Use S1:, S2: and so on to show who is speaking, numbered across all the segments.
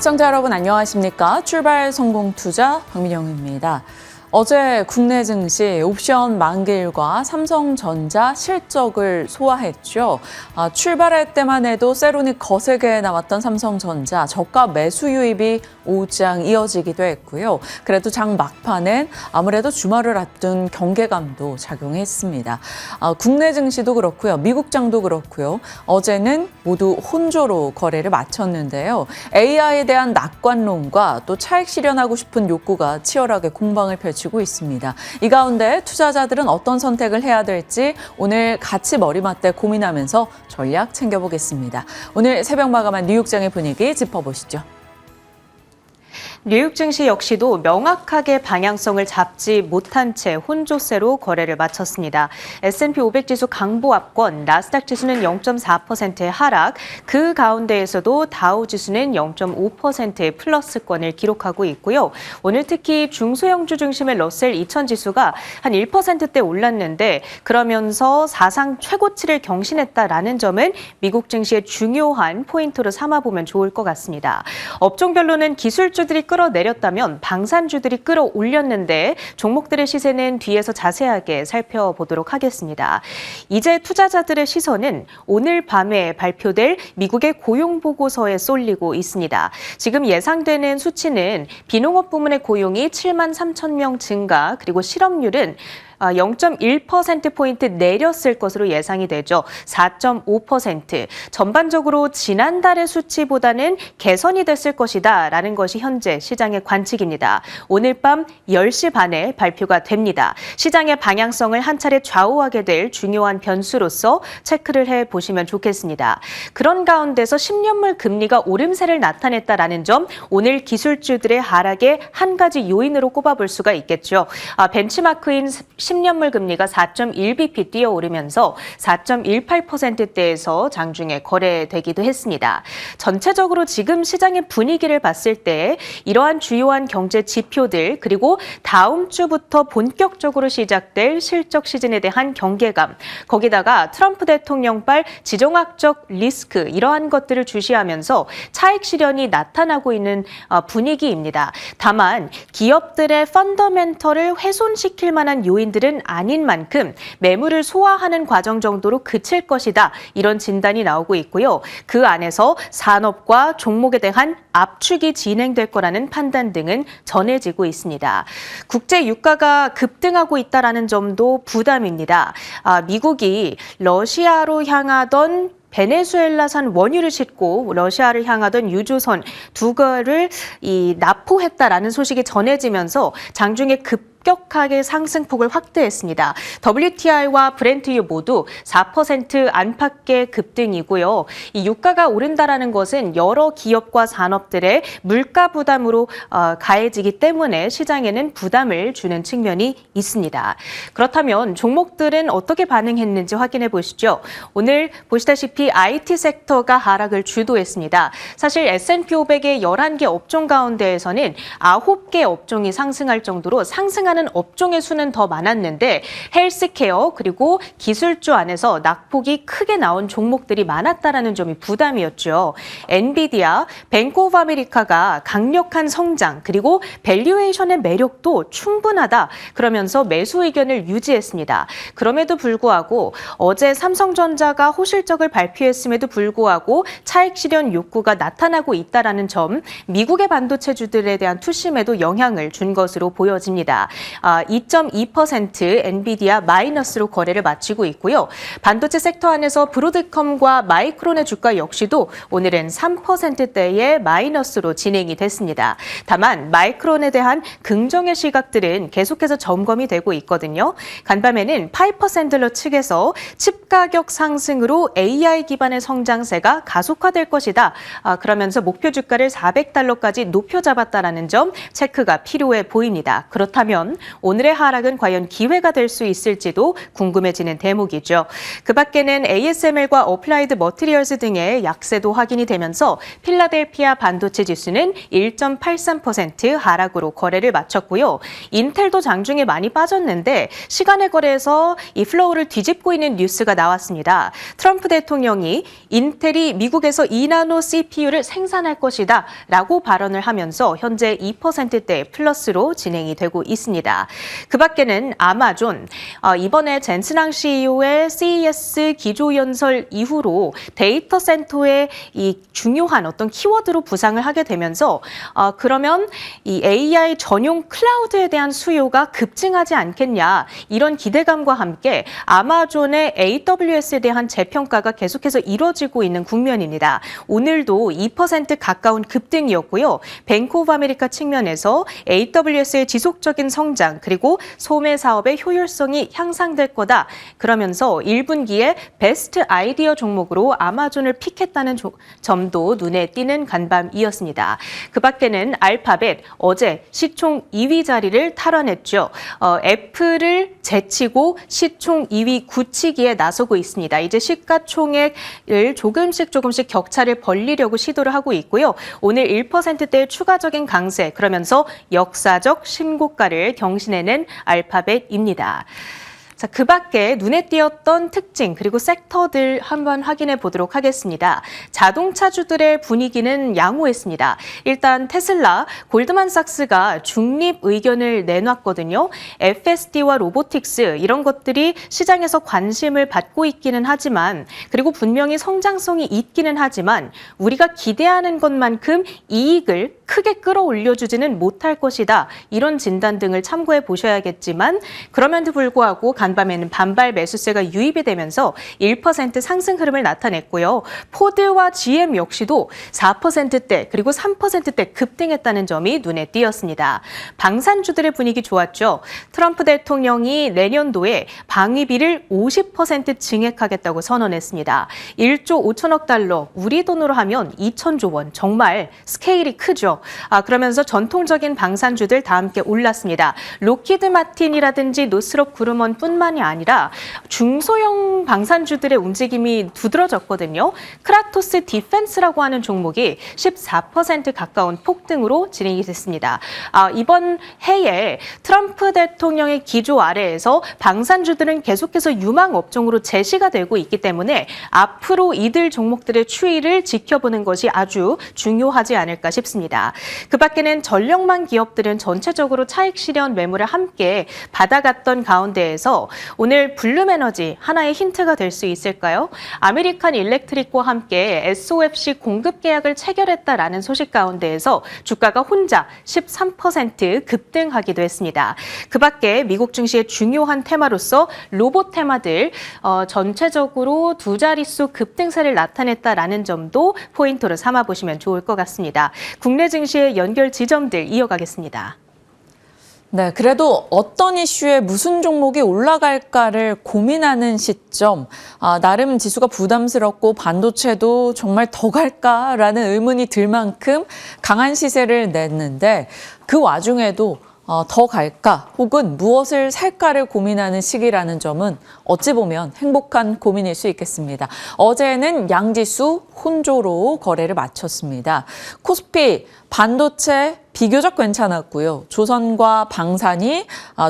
S1: 시청자 여러분 안녕하십니까? 출발 성공 투자 박민영입니다. 어제 국내 증시 옵션 만기일과 삼성전자 실적을 소화했죠. 출발할 때만 해도 세론이 거세게 나왔던 삼성전자 저가 매수 유입이 오장 이어지기도 했고요. 그래도 장 막판엔 아무래도 주말을 앞둔 경계감도 작용했습니다. 국내 증시도 그렇고요. 미국장도 그렇고요. 어제는 모두 혼조로 거래를 마쳤는데요. AI에 대한 낙관론과 또 차익 실현하고 싶은 욕구가 치열하게 공방을 펼치고 있습니다. 이 가운데 투자자들은 어떤 선택을 해야 될지 오늘 같이 머리맡대 고민하면서 전략 챙겨보겠습니다. 오늘 새벽 마감한 뉴욕장의 분위기 짚어보시죠.
S2: 뉴욕 증시 역시도 명확하게 방향성을 잡지 못한 채 혼조세로 거래를 마쳤습니다. S&P 500 지수 강보합권, 나스닥 지수는 0.4%의 하락, 그 가운데에서도 다우 지수는 0.5%의 플러스권을 기록하고 있고요. 오늘 특히 중소형주 중심의 러셀 2000 지수가 한 1%대 올랐는데 그러면서 사상 최고치를 경신했다라는 점은 미국 증시의 중요한 포인트로 삼아보면 좋을 것 같습니다. 업종별로는 기술주들이 끌어내렸다면 방산주들이 끌어올렸는데 종목들의 시세는 뒤에서 자세하게 살펴보도록 하겠습니다. 이제 투자자들의 시선은 오늘 밤에 발표될 미국의 고용보고서에 쏠리고 있습니다. 지금 예상되는 수치는 비농업 부문의 고용이 7만 3천 명 증가, 그리고 실업률은 0.1%포인트 내렸을 것으로 예상이 되죠. 4.5%. 전반적으로 지난달의 수치보다는 개선이 됐을 것이다라는 것이 현재 시장의 관측입니다. 오늘 밤 10시 반에 발표가 됩니다. 시장의 방향성을 한 차례 좌우하게 될 중요한 변수로서 체크를 해보시면 좋겠습니다. 그런 가운데서 10년물 금리가 오름세를 나타냈다라는 점, 오늘 기술주들의 하락의 한 가지 요인으로 꼽아볼 수가 있겠죠. 벤치마크인 10년물 금리가 4.1bp 뛰어오르면서 4.18%대에서 장중에 거래되기도 했습니다. 전체적으로 지금 시장의 분위기를 봤을 때 이러한 주요한 경제 지표들, 그리고 다음 주부터 본격적으로 시작될 실적 시즌에 대한 경계감, 거기다가 트럼프 대통령발 지정학적 리스크, 이러한 것들을 주시하면서 차익 실현이 나타나고 있는 분위기입니다. 다만 기업들의 펀더멘털을 훼손시킬 만한 요인들은 아닌 만큼 매물을 소화하는 과정 정도로 그칠 것이다, 이런 진단이 나오고 있고요. 그 안에서 산업과 종목에 대한 압축이 진행될 거라는 판단 등은 전해지고 있습니다. 국제 유가가 급등하고 있다는 점도 부담입니다. 미국이 러시아로 향하던 베네수엘라산 원유를 싣고 러시아를 향하던 유조선 두 개를 납포했다라는 소식이 전해지면서 장중에 급격하게 상승폭을 확대했습니다. WTI와 브렌트유 모두 4% 안팎의 급등이고요. 이 유가가 오른다라는 것은 여러 기업과 산업들의 물가 부담으로 가해지기 때문에 시장에는 부담을 주는 측면이 있습니다. 그렇다면 종목들은 어떻게 반응했는지 확인해 보시죠. 오늘 보시다시피 IT 섹터가 하락을 주도했습니다. 사실 S&P 500의 11개 업종 가운데에서는 9개 업종이 상승할 정도로 상승하는 업종의 수는 더 많았는데 헬스케어 그리고 기술주 안에서 낙폭이 크게 나온 종목들이 많았다는 점이 부담이었죠. 엔비디아, 뱅크 오브 아메리카가 강력한 성장 그리고 밸류에이션의 매력도 충분하다, 그러면서 매수 의견을 유지했습니다. 그럼에도 불구하고 어제 삼성전자가 호실적을 발표했음에도 불구하고 차익 실현 욕구가 나타나고 있다는 점, 미국의 반도체주들에 대한 투심에도 영향을 준 것으로 보여집니다. 2.2% 엔비디아 마이너스로 거래를 마치고 있고요. 반도체 섹터 안에서 브로드컴과 마이크론의 주가 역시도 오늘은 3%대의 마이너스로 진행이 됐습니다. 다만 마이크론에 대한 긍정의 시각들은 계속해서 점검이 되고 있거든요. 간밤에는 파이퍼 샌들러 측에서 칩 가격 상승으로 AI 기반의 성장세가 가속화될 것이다, 그러면서 목표 주가를 $400까지 높여 잡았다는 점 체크가 필요해 보입니다. 그렇다면 한다면 오늘의 하락은 과연 기회가 될 수 있을지도 궁금해지는 대목이죠. 그 밖에는 ASML과 어플라이드 머티리얼스 등의 약세도 확인이 되면서 필라델피아 반도체 지수는 1.83% 하락으로 거래를 마쳤고요. 인텔도 장중에 많이 빠졌는데 시간의 거래에서 이 플로우를 뒤집고 있는 뉴스가 나왔습니다. 트럼프 대통령이 인텔이 미국에서 2나노 CPU를 생산할 것이다 라고 발언을 하면서 현재 2%대 플러스로 진행이 되고 있습니다. 그 밖에는 아마존, 이번에 젠슨항 CEO의 CES 기조연설 이후로 데이터 센터의 이 중요한 어떤 키워드로 부상을 하게 되면서 그러면 이 AI 전용 클라우드에 대한 수요가 급증하지 않겠냐 이런 기대감과 함께 아마존의 AWS에 대한 재평가가 계속해서 이뤄지고 있는 국면입니다. 오늘도 2% 가까운 급등이었고요. 뱅크 오브 아메리카 측면에서 AWS의 지속적인 성장 그리고 소매 사업의 효율성이 향상될 거다. 그러면서 1분기에 베스트 아이디어 종목으로 아마존을 픽했다는 점도 눈에 띄는 간밤이었습니다. 그 밖에는 알파벳 어제 시총 2위 자리를 탈환했죠. 애플을 제치고 시총 2위 굳히기에 나서고 있습니다. 이제 시가총액을 조금씩 격차를 벌리려고 시도를 하고 있고요. 오늘 1%대의 추가적인 강세, 그러면서 역사적 신고가를 경신해낸 알파벳입니다. 자, 그 밖에 눈에 띄었던 특징 그리고 섹터들 한번 확인해 보도록 하겠습니다. 자동차주들의 분위기는 양호했습니다. 일단 테슬라, 골드만삭스가 중립 의견을 내놨거든요. FSD와 로보틱스 이런 것들이 시장에서 관심을 받고 있기는 하지만 그리고 분명히 성장성이 있기는 하지만 우리가 기대하는 것만큼 이익을 크게 끌어올려주지는 못할 것이다. 이런 진단 등을 참고해 보셔야겠지만 그럼에도 불구하고 간밤에는 반발 매수세가 유입이 되면서 1% 상승 흐름을 나타냈고요. 포드와 GM 역시도 4%대 그리고 3%대 급등했다는 점이 눈에 띄었습니다. 방산주들의 분위기 좋았죠. 트럼프 대통령이 내년도에 방위비를 50% 증액하겠다고 선언했습니다. 1조 5천억 달러, 우리 돈으로 하면 2천조 원, 정말 스케일이 크죠. 그러면서 전통적인 방산주들 다 함께 올랐습니다. 로키드 마틴이라든지 노스롭 그루먼 뿐만이 아니라 중소형 방산주들의 움직임이 두드러졌거든요. 크라토스 디펜스라고 하는 종목이 14% 가까운 폭등으로 진행이 됐습니다. 이번 해에 트럼프 대통령의 기조 아래에서 방산주들은 계속해서 유망 업종으로 제시가 되고 있기 때문에 앞으로 이들 종목들의 추이를 지켜보는 것이 아주 중요하지 않을까 싶습니다. 그 밖에는 전력망 기업들은 전체적으로 차익 실현 매물을 함께 받아갔던 가운데에서 오늘 블룸에너지 하나의 힌트가 될 수 있을까요? 아메리칸 일렉트릭과 함께 SOFC 공급 계약을 체결했다라는 소식 가운데에서 주가가 혼자 13% 급등하기도 했습니다. 그 밖에 미국 증시의 중요한 테마로서 로봇 테마들 전체적으로 두 자릿수 급등세를 나타냈다라는 점도 포인트로 삼아보시면 좋을 것 같습니다. 국내 증시의 연결 지점들 이어가겠습니다.
S1: 네, 그래도 어떤 이슈에 무슨 종목이 올라갈까를 고민하는 시점, 나름 지수가 부담스럽고 반도체도 정말 더 갈까라는 의문이 들 만큼 강한 시세를 냈는데 그 와중에도 더 갈까 혹은 무엇을 살까를 고민하는 시기라는 점은 어찌 보면 행복한 고민일 수 있겠습니다. 어제는 양지수 혼조로 거래를 마쳤습니다. 코스피 반도체 비교적 괜찮았고요. 조선과 방산이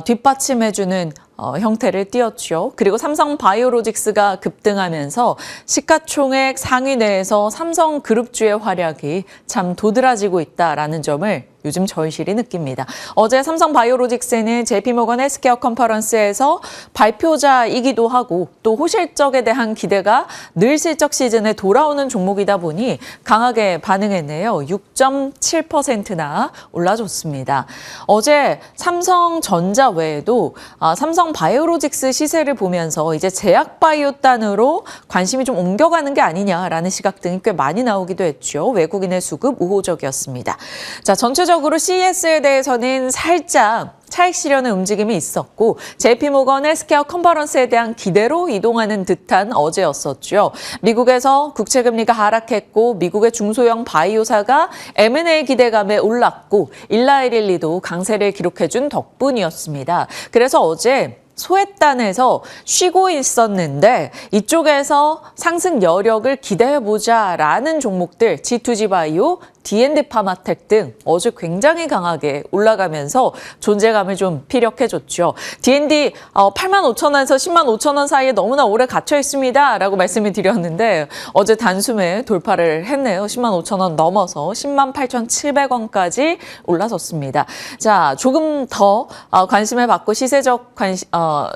S1: 뒷받침해주는 형태를 띄었죠. 그리고 삼성바이오로직스가 급등하면서 시가총액 상위 내에서 삼성그룹주의 활약이 참 도드라지고 있다라는 점을 요즘 절실히 느낍니다. 어제 삼성바이오로직스는 JP모건 헬스케어 컨퍼런스에서 발표자이기도 하고 또 호실적에 대한 기대가 늘 실적 시즌에 돌아오는 종목이다 보니 강하게 반응했네요. 6.7%나 올라줬습니다. 어제 삼성전자 외에도 삼성바이오로직스 시세를 보면서 이제 제약바이오단으로 관심이 좀 옮겨가는 게 아니냐라는 시각 등이 꽤 많이 나오기도 했죠. 외국인의 수급 우호적이었습니다. 자, 전체적으로 전체적으로 CES에 대해서는 살짝 차익 실현의 움직임이 있었고 JP모건 헬스케어 컨퍼런스에 대한 기대로 이동하는 듯한 어제였었죠. 미국에서 국채금리가 하락했고 미국의 중소형 바이오사가 M&A 기대감에 올랐고 일라이릴리도 강세를 기록해준 덕분이었습니다. 그래서 어제 소외단에서 쉬고 있었는데 이쪽에서 상승 여력을 기대해보자라는 종목들 G2G 바이오, D&D 파마텍 등 어제 굉장히 강하게 올라가면서 존재감을 좀 피력해줬죠. D&D 85,000원에서 105,000원 사이에 너무나 오래 갇혀 있습니다 라고 말씀을 드렸는데 어제 단숨에 돌파를 했네요. 105,000원 넘어서 108,700원까지 올라섰습니다. 자, 조금 더 관심을 받고 시세적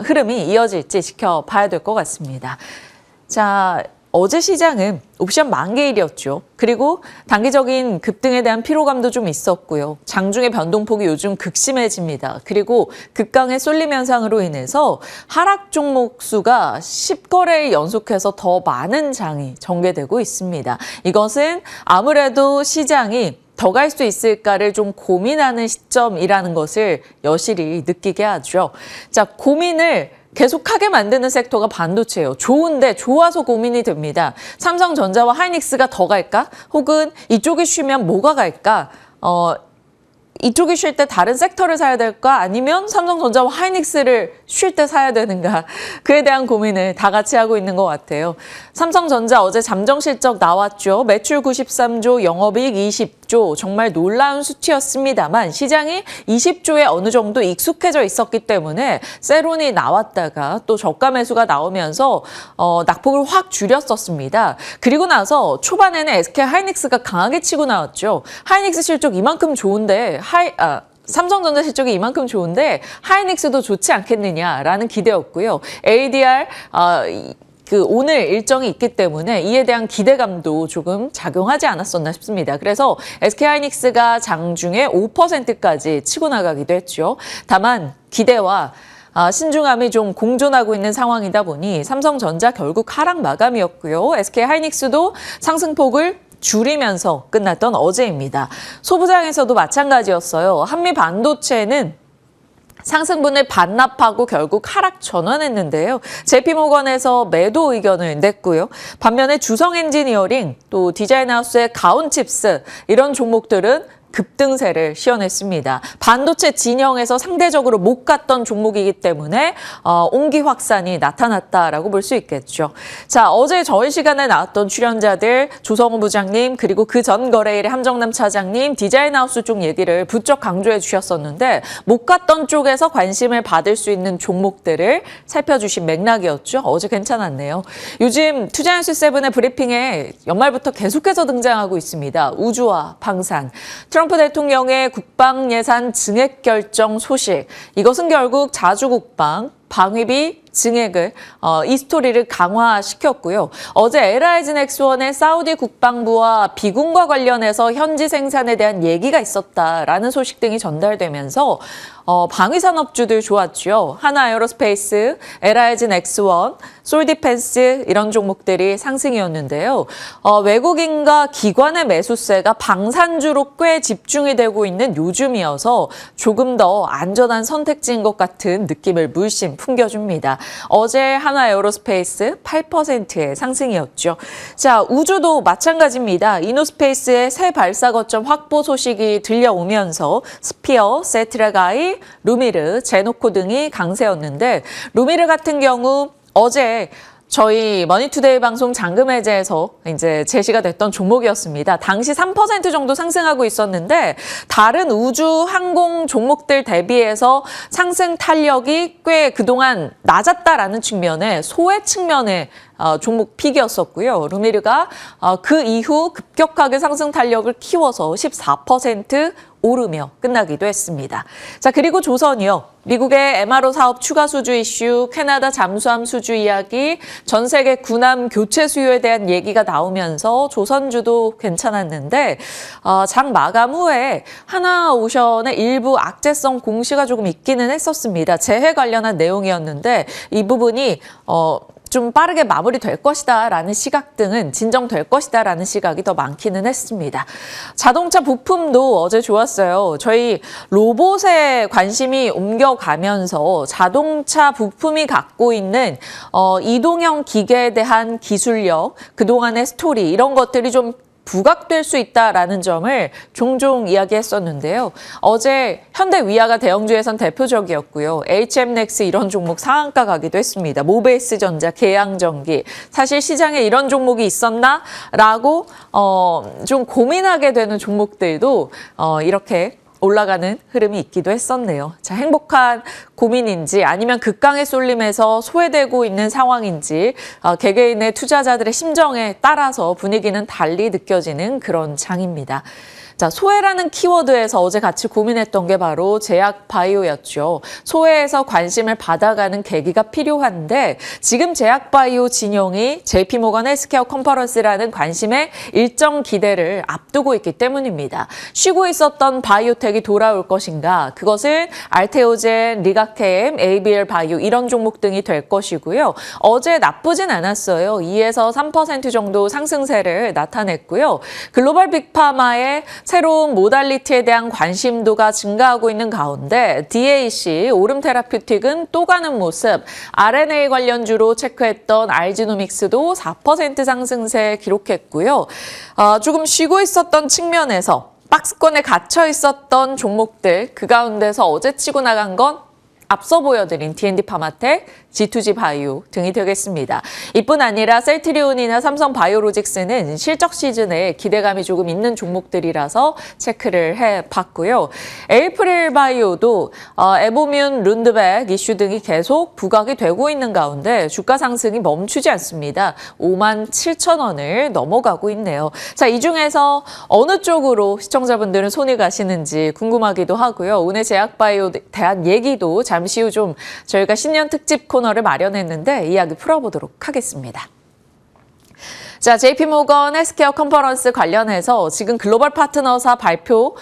S1: 흐름이 이어질지 지켜봐야 될 것 같습니다. 자, 어제 시장은 옵션 만개일이었죠. 그리고 단기적인 급등에 대한 피로감도 좀 있었고요. 장중의 변동폭이 요즘 극심해집니다. 그리고 극강의 쏠림 현상으로 인해서 하락 종목 수가 10거래일 연속해서 더 많은 장이 전개되고 있습니다. 이것은 아무래도 시장이 더 갈 수 있을까를 좀 고민하는 시점이라는 것을 여실히 느끼게 하죠. 자, 고민을 계속하게 만드는 섹터가 반도체예요. 좋은데 좋아서 고민이 됩니다. 삼성전자와 하이닉스가 더 갈까? 혹은 이쪽이 쉬면 뭐가 갈까? 이쪽이 쉴 때 다른 섹터를 사야 될까? 아니면 삼성전자와 하이닉스를 쉴 때 사야 되는가? 그에 대한 고민을 다 같이 하고 있는 것 같아요. 삼성전자 어제 잠정 실적 나왔죠. 매출 93조, 영업이익 20조. 정말 놀라운 수치였습니다만 시장이 20조에 어느 정도 익숙해져 있었기 때문에 세론이 나왔다가 또 저가 매수가 나오면서 낙폭을 확 줄였었습니다. 그리고 나서 초반에는 SK 하이닉스가 강하게 치고 나왔죠. 하이닉스 실적 이만큼 좋은데 삼성전자 실적이 이만큼 좋은데 하이닉스도 좋지 않겠느냐라는 기대였고요. ADR 오늘 일정이 있기 때문에 이에 대한 기대감도 조금 작용하지 않았었나 싶습니다. 그래서 SK하이닉스가 장중에 5%까지 치고 나가기도 했죠. 다만 기대와 신중함이 좀 공존하고 있는 상황이다 보니 삼성전자 결국 하락 마감이었고요. SK하이닉스도 상승폭을 줄이면서 끝났던 어제입니다. 소부장에서도 마찬가지였어요. 한미 반도체는 상승분을 반납하고 결국 하락 전환했는데요. JP모건에서 매도 의견을 냈고요. 반면에 주성 엔지니어링, 또 디자인하우스의 가온칩스 이런 종목들은 급등세를 시현했습니다. 반도체 진영에서 상대적으로 못 갔던 종목이기 때문에 온기 확산이 나타났다라고 볼 수 있겠죠. 자, 어제 저희 시간에 나왔던 출연자들 조성우 부장님 그리고 그 전 거래일의 함정남 차장님 디자인하우스 쪽 얘기를 부쩍 강조해 주셨었는데 못 갔던 쪽에서 관심을 받을 수 있는 종목들을 살펴주신 맥락이었죠. 어제 괜찮았네요. 요즘 투자뉴스7의 브리핑에 연말부터 계속해서 등장하고 있습니다. 우주와 방산. 트럼프 대통령의 국방 예산 증액 결정 소식. 이것은 결국 자주국방, 방위비 증액을 이 스토리를 강화시켰고요. 어제 LIG넥스원의 사우디 국방부와 비군과 관련해서 현지 생산에 대한 얘기가 있었다라는 소식 등이 전달되면서 방위산업주들 좋았죠. 하나에어로스페이스, LIG넥스원, 솔디펜스 이런 종목들이 상승이었는데요. 외국인과 기관의 매수세가 방산주로 꽤 집중이 되고 있는 요즘이어서 조금 더 안전한 선택지인 것 같은 느낌을 물씬 풍겨줍니다. 어제 하나에어로스페이스 8%의 상승이었죠. 자, 우주도 마찬가지입니다. 이노스페이스의 새 발사 거점 확보 소식이 들려오면서 스피어, 세트라가이, 루미르, 제노코 등이 강세였는데 루미르 같은 경우 어제 저희 머니투데이 방송 잔금 해제에서 이제 제시가 됐던 종목이었습니다. 당시 3% 정도 상승하고 있었는데 다른 우주 항공 종목들 대비해서 상승 탄력이 꽤 그동안 낮았다라는 측면에 소외 측면의 종목 픽이었었고요. 루미르가 그 이후 급격하게 상승 탄력을 키워서 14% 오르며 끝나기도 했습니다. 자, 그리고 조선이요. 미국의 MRO 사업 추가 수주 이슈, 캐나다 잠수함 수주 이야기, 전 세계 군함 교체 수요에 대한 얘기가 나오면서 조선주도 괜찮았는데 장 마감 후에 하나오션의 일부 악재성 공시가 조금 있기는 했었습니다. 재해 관련한 내용이었는데 이 부분이 좀 빠르게 마무리될 것이다라는 시각 등은 진정될 것이다라는 시각이 더 많기는 했습니다. 자동차 부품도 어제 좋았어요. 저희 로봇에 관심이 옮겨가면서 자동차 부품이 갖고 있는 이동형 기계에 대한 기술력, 그동안의 스토리 이런 것들이 좀 부각될 수 있다라는 점을 종종 이야기했었는데요. 어제 현대위아가 대형주에선 대표적이었고요. HM넥스 이런 종목 상한가 가기도 했습니다. 모베이스전자, 계양전기. 사실 시장에 이런 종목이 있었나라고 좀 고민하게 되는 종목들도 이렇게 올라가는 흐름이 있기도 했었네요. 자, 행복한 고민인지 아니면 극강의 쏠림에서 소외되고 있는 상황인지 개개인의 투자자들의 심정에 따라서 분위기는 달리 느껴지는 그런 장입니다. 자, 소외라는 키워드에서 어제 같이 고민했던 게 바로 제약 바이오였죠. 소외에서 관심을 받아가는 계기가 필요한데 지금 제약 바이오 진영이 JP모건 헬스케어 컨퍼런스라는 관심의 일정 기대를 앞두고 있기 때문입니다. 쉬고 있었던 바이오텍이 돌아올 것인가? 그것은 알테오젠, 리가케엠, ABL 바이오 이런 종목 등이 될 것이고요. 어제 나쁘진 않았어요. 2에서 3% 정도 상승세를 나타냈고요. 글로벌 빅파마의 새로운 모달리티에 대한 관심도가 증가하고 있는 가운데 DAC, 오름 테라퓨틱은 또 가는 모습, RNA 관련주로 체크했던 알지노믹스도 4% 상승세 기록했고요. 조금 쉬고 있었던 측면에서 박스권에 갇혀 있었던 종목들, 그 가운데서 어제 치고 나간 건 앞서 보여드린 D&D 파마텍, G2G 바이오 등이 되겠습니다. 이뿐 아니라 셀트리온이나 삼성 바이오로직스는 실적 시즌에 기대감이 조금 있는 종목들이라서 체크를 해봤고요. 에이프릴 바이오도 에보뮨, 룬드백 이슈 등이 계속 부각이 되고 있는 가운데 주가 상승이 멈추지 않습니다. 57,000원을 넘어가고 있네요. 자, 이 중에서 어느 쪽으로 시청자분들은 손이 가시는지 궁금하기도 하고요. 오늘 제약바이오에 대한 얘기도 잠시 후 좀 저희가 신년 특집 코너를 마련했는데 이야기 풀어보도록 하겠습니다. 자, JP모건 헬스케어 컨퍼런스 관련해서 지금 글로벌 파트너사 발표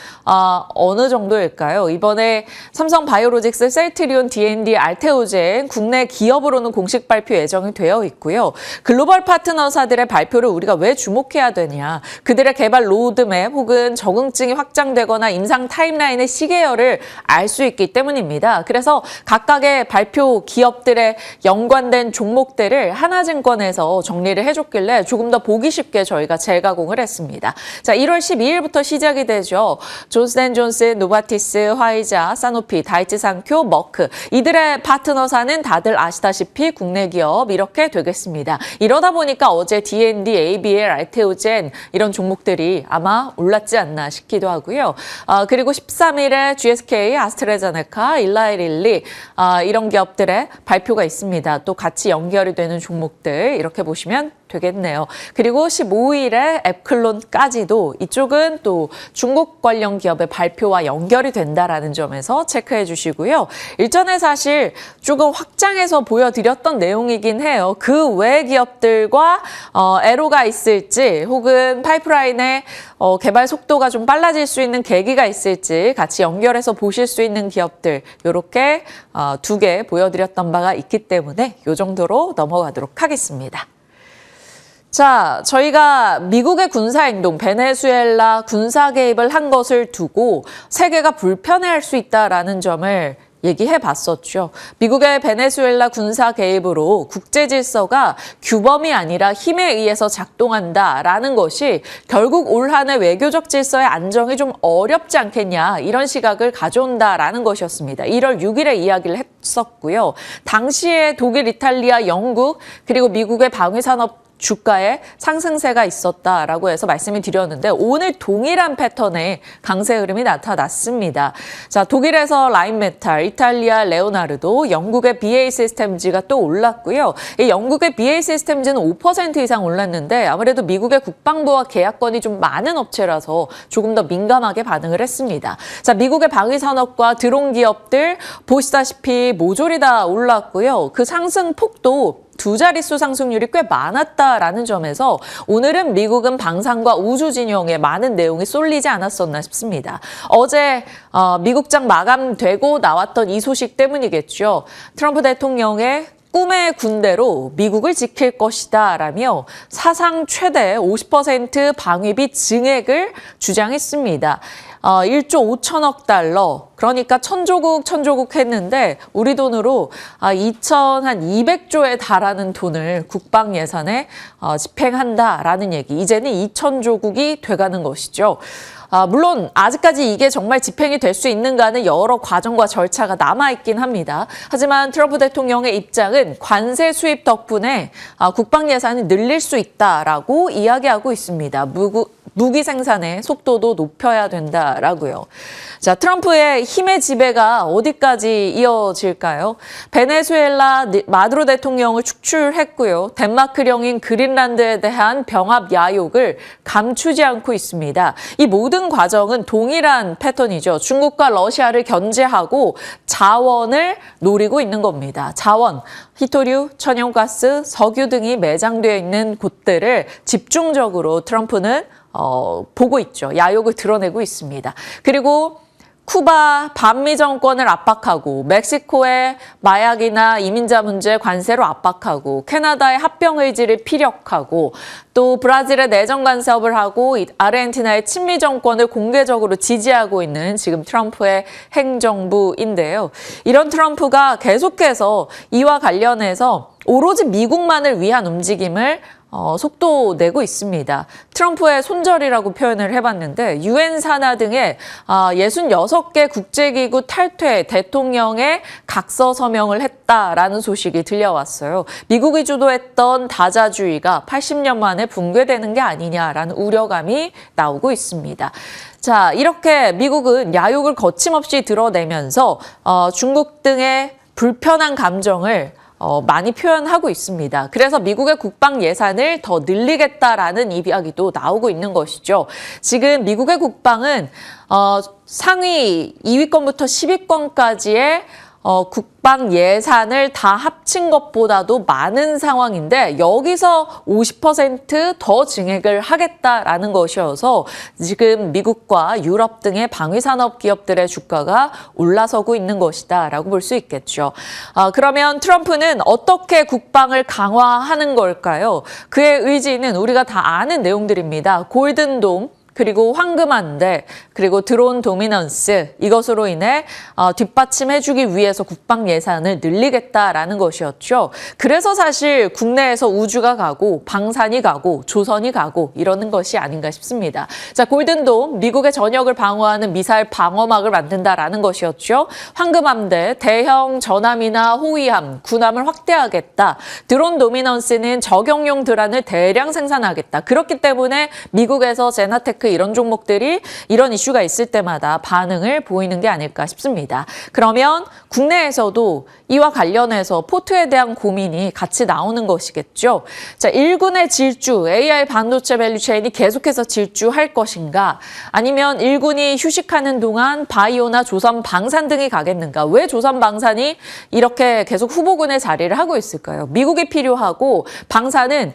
S1: 어느 정도일까요? 이번에 삼성 바이오로직스, 셀트리온, D&D, 알테오젠 국내 기업으로는 공식 발표 예정이 되어 있고요. 글로벌 파트너사들의 발표를 우리가 왜 주목해야 되냐? 그들의 개발 로드맵 혹은 적응증이 확장되거나 임상 타임라인의 시계열을 알 수 있기 때문입니다. 그래서 각각의 발표 기업들의 연관된 종목들을 하나증권에서 정리를 해줬길래 조금 더 보기 쉽게 저희가 재가공을 했습니다. 자, 1월 12일부터 시작이 되죠. 존슨앤존슨, 노바티스, 화이자, 사노피, 다이치상쿄, 머크 이들의 파트너사는 다들 아시다시피 국내 기업 이렇게 되겠습니다. 이러다 보니까 어제 D&D, ABL, 알테오젠 이런 종목들이 아마 올랐지 않나 싶기도 하고요. 그리고 13일에 GSK, 아스트라제네카, 일라이릴리 이런 기업들의 발표가 있습니다. 또 같이 연결이 되는 종목들 이렇게 보시면 되겠네요. 그리고 15일에 앱클론까지도 이쪽은 또 중국 관련 기업의 발표와 연결이 된다라는 점에서 체크해 주시고요. 일전에 사실 조금 확장해서 보여드렸던 내용이긴 해요. 그 외 기업들과 애로가 있을지 혹은 파이프라인의 개발 속도가 좀 빨라질 수 있는 계기가 있을지 같이 연결해서 보실 수 있는 기업들 이렇게 두 개 보여드렸던 바가 있기 때문에 이 정도로 넘어가도록 하겠습니다. 자, 저희가 미국의 군사행동, 베네수엘라 군사 개입을 한 것을 두고 세계가 불편해할 수 있다라는 점을 얘기해 봤었죠. 미국의 베네수엘라 군사 개입으로 국제 질서가 규범이 아니라 힘에 의해서 작동한다라는 것이 결국 올 한 해 외교적 질서의 안정이 좀 어렵지 않겠냐 이런 시각을 가져온다라는 것이었습니다. 1월 6일에 이야기를 했었고요. 당시에 독일, 이탈리아, 영국 그리고 미국의 방위산업 주가에 상승세가 있었다라고 해서 말씀을 드렸는데 오늘 동일한 패턴의 강세 흐름이 나타났습니다. 자, 독일에서 라인메탈, 이탈리아 레오나르도, 영국의 BA 시스템즈가 또 올랐고요. 이 영국의 BA 시스템즈는 5% 이상 올랐는데 아무래도 미국의 국방부와 계약권이 좀 많은 업체라서 조금 더 민감하게 반응을 했습니다. 자, 미국의 방위산업과 드론 기업들 보시다시피 모조리 다 올랐고요. 그 상승 폭도 두 자릿수 상승률이 꽤 많았다라는 점에서 오늘은 미국은 방산과 우주 진영에 많은 내용이 쏠리지 않았었나 싶습니다. 어제 미국장 마감되고 나왔던 이 소식 때문이겠죠. 트럼프 대통령의 꿈의 군대로 미국을 지킬 것이다 라며 사상 최대 50% 방위비 증액을 주장했습니다. 1조 5천억 달러, 그러니까 천조국 했는데 우리 돈으로 200조에 달하는 돈을 국방 예산에 집행한다라는 얘기. 이제는 2천조국이 돼가는 것이죠. 물론 아직까지 이게 정말 집행이 될 수 있는가는 여러 과정과 절차가 남아있긴 합니다. 하지만 트럼프 대통령의 입장은 관세 수입 덕분에 국방 예산이 늘릴 수 있다라고 이야기하고 있습니다. 무기 생산의 속도도 높여야 된다라고요. 자, 트럼프의 힘의 지배가 어디까지 이어질까요? 베네수엘라 마두로 대통령을 축출했고요. 덴마크령인 그린란드에 대한 병합 야욕을 감추지 않고 있습니다. 이 모든 과정은 동일한 패턴이죠. 중국과 러시아를 견제하고 자원을 노리고 있는 겁니다. 자원, 히토류, 천연가스, 석유 등이 매장되어 있는 곳들을 집중적으로 트럼프는 보고 있죠. 야욕을 드러내고 있습니다. 그리고 쿠바 반미 정권을 압박하고 멕시코의 마약이나 이민자 문제 관세로 압박하고 캐나다의 합병 의지를 피력하고 또 브라질의 내정 간섭을 하고 아르헨티나의 친미 정권을 공개적으로 지지하고 있는 지금 트럼프의 행정부인데요. 이런 트럼프가 계속해서 이와 관련해서 오로지 미국만을 위한 움직임을 속도 내고 있습니다. 트럼프의 손절이라고 표현을 해봤는데 유엔 산하 등의 66개 국제기구 탈퇴 대통령의 각서 서명을 했다라는 소식이 들려왔어요. 미국이 주도했던 다자주의가 80년 만에 붕괴되는 게 아니냐라는 우려감이 나오고 있습니다. 자, 이렇게 미국은 야욕을 거침없이 드러내면서 중국 등의 불편한 감정을 많이 표현하고 있습니다. 그래서 미국의 국방 예산을 더 늘리겠다라는 이야기도 나오고 있는 것이죠. 지금 미국의 국방은 상위 2위권부터 10위권까지의 국방 예산을 다 합친 것보다도 많은 상황인데 여기서 50% 증액을 하겠다라는 것이어서 지금 미국과 유럽 등의 방위산업 기업들의 주가가 올라서고 있는 것이다라고 볼 수 있겠죠. 그러면 트럼프는 어떻게 국방을 강화하는 걸까요? 그의 의지는 우리가 다 아는 내용들입니다. 골든돔, 그리고 황금안대, 그리고 드론 도미넌스, 이것으로 인해 뒷받침해주기 위해서 국방 예산을 늘리겠다라는 것이었죠. 그래서 사실 국내에서 우주가 가고 방산이 가고 조선이 가고 이러는 것이 아닌가 싶습니다. 자, 골든돔, 미국의 전역을 방어하는 미사일 방어막을 만든다라는 것이었죠. 황금함대, 대형 전함이나 호위함, 군함을 확대하겠다. 드론 도미넌스는 저격용 드론을 대량 생산하겠다. 그렇기 때문에 미국에서 제나테크 이런 종목들이 이런 이슈가 있을 때마다 반응을 보이는 게 아닐까 싶습니다. 그러면 국내에서도 이와 관련해서 포트에 대한 고민이 같이 나오는 것이겠죠. 자, 일군의 질주, AI 반도체 밸류체인이 계속해서 질주할 것인가? 아니면 일군이 휴식하는 동안 바이오나 조선 방산 등이 가겠는가? 왜 조선 방산이 이렇게 계속 후보군의 자리를 하고 있을까요? 미국이 필요하고 방산은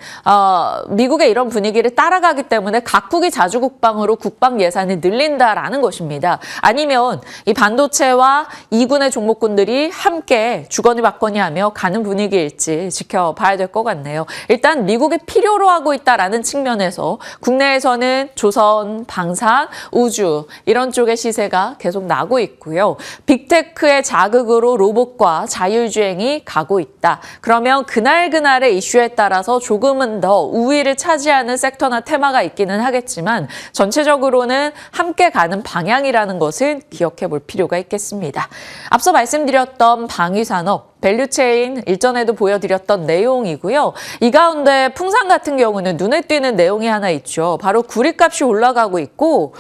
S1: 미국의 이런 분위기를 따라가기 때문에 각국이 자주 국방으로 국방 예산을 늘린다라는 것입니다. 아니면 이 반도체와 이군의 종목군들이 함께 주거니 받거니 하며 가는 분위기일지 지켜봐야 될 것 같네요. 일단 미국이 필요로 하고 있다라는 측면에서 국내에서는 조선, 방산, 우주 이런 쪽의 시세가 계속 나고 있고요. 빅테크의 자극으로 로봇과 자율주행이 가고 있다. 그러면 그날그날의 이슈에 따라서 조금은 더 우위를 차지하는 섹터나 테마가 있기는 하겠지만 전체적으로는 함께 가는 방향이라는 것을 기억해 볼 필요가 있겠습니다. 앞서 말씀드렸던 방위산업, 밸류체인 일전에도 보여드렸던 내용이고요. 이 가운데 풍산 같은 경우는 눈에 띄는 내용이 하나 있죠. 바로 구리값이 올라가고 있고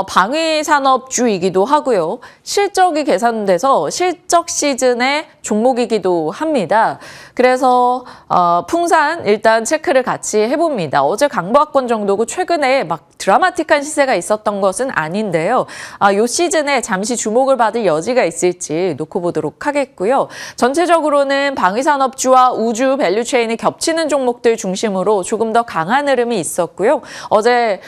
S1: 방위산업주이기도 하고요. 실적이 계산돼서 실적 시즌의 종목이기도 합니다. 그래서 풍산 일단 체크를 같이 해봅니다. 어제 강보학권 정도고 최근에 막 드라마틱한 시세가 있었던 것은 아닌데요. 이 시즌에 잠시 주목을 받을 여지가 있을지 놓고 보도록 하겠고요. 전체적으로는 방위산업주와 우주 밸류체인이 겹치는 종목들 중심으로 조금 더 강한 흐름이 있었고요. 어제